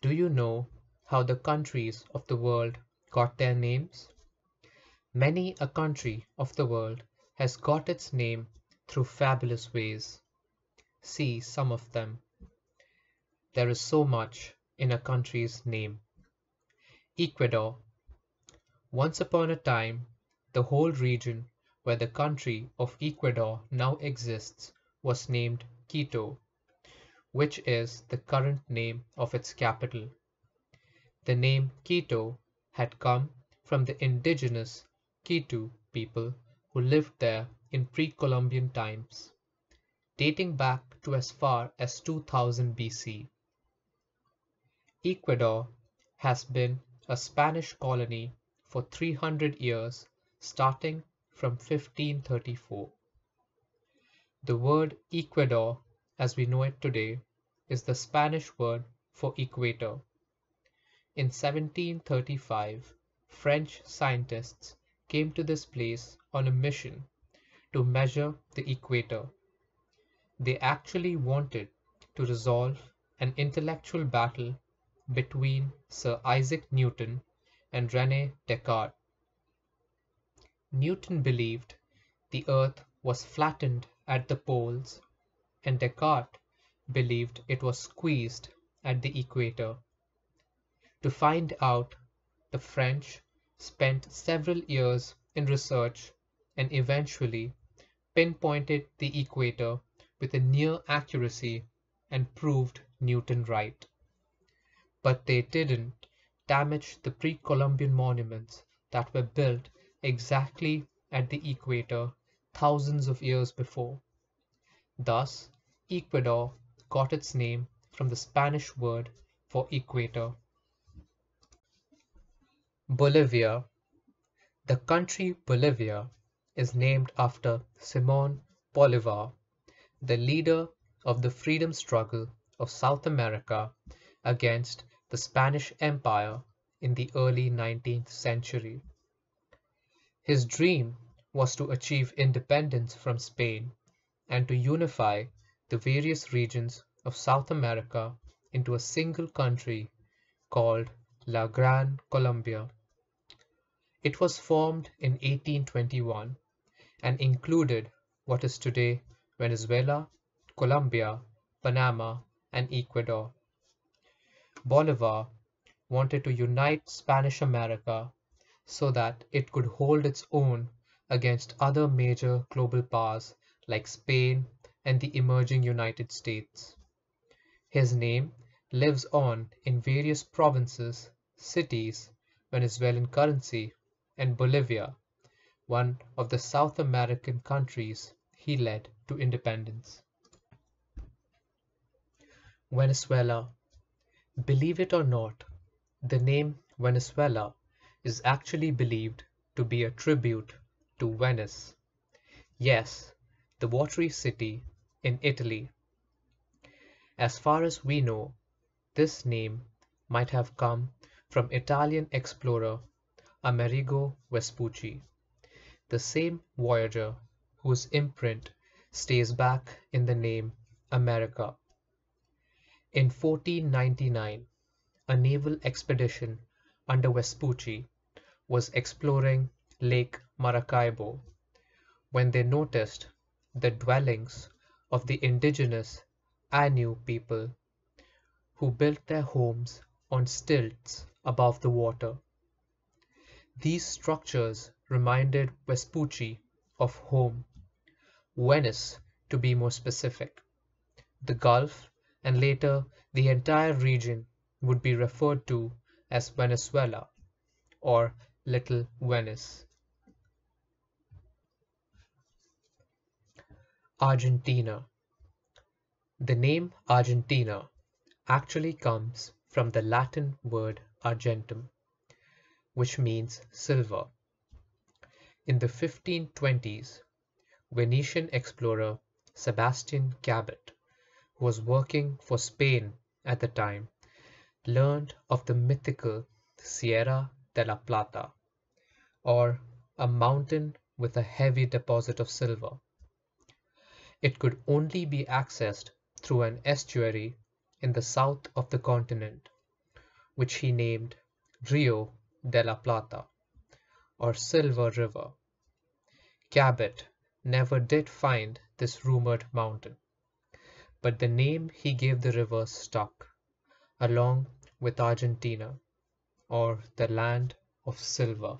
Do you know how the countries of the world got their names? Many a country of the world has got its name through fabulous ways. See some of them. There is so much in a country's name. Ecuador. Once upon a time, the whole region where the country of Ecuador now exists was named Quito, which is the current name of its capital. The name Quito had come from the indigenous Quitu people who lived there in pre-Columbian times, dating back to as far as 2000 BC. Ecuador has been a Spanish colony for 300 years, starting from 1534. The word Ecuador, as we know it today, is the Spanish word for equator. In 1735, French scientists came to this place on a mission to measure the equator. They actually wanted to resolve an intellectual battle between Sir Isaac Newton and René Descartes. Newton believed the Earth was flattened at the poles, and Descartes believed it was squeezed at the equator. To find out, the French spent several years in research and eventually pinpointed the equator with a near accuracy and proved Newton right. But they didn't damage the pre-Columbian monuments that were built exactly at the equator thousands of years before. Thus, Ecuador got its name from the Spanish word for equator. Bolivia. The country Bolivia is named after Simón Bolívar, the leader of the freedom struggle of South America against the Spanish Empire in the early 19th century. His dream was to achieve independence from Spain and to unify the various regions of South America into a single country called La Gran Colombia. It was formed in 1821 and included what is today Venezuela, Colombia, Panama, and Ecuador. Bolivar wanted to unite Spanish America so that it could hold its own against other major global powers like Spain and the emerging United States. His name lives on in various provinces, cities, Venezuelan currency, and Bolivia, one of the South American countries he led to independence. Venezuela. Believe it or not, the name Venezuela is actually believed to be a tribute to Venice. Yes, the watery city in Italy. As far as we know, this name might have come from Italian explorer Amerigo Vespucci, the same voyager whose imprint stays back in the name America. In 1499, a naval expedition under Vespucci was exploring Lake Maracaibo when they noticed the dwellings of the indigenous Ainu people who built their homes on stilts above the water. These structures reminded Vespucci of home, Venice to be more specific. The Gulf and later the entire region would be referred to as Venezuela or Little Venice. Argentina. The name Argentina actually comes from the Latin word argentum, which means silver. In the 1520s, Venetian explorer Sebastian Cabot, who was working for Spain at the time, learned of the mythical Sierra de la Plata, or a mountain with a heavy deposit of silver. It could only be accessed through an estuary in the south of the continent, which he named Rio de la Plata, or Silver River. Cabot never did find this rumored mountain, but the name he gave the river stuck, along with Argentina, or the land of silver.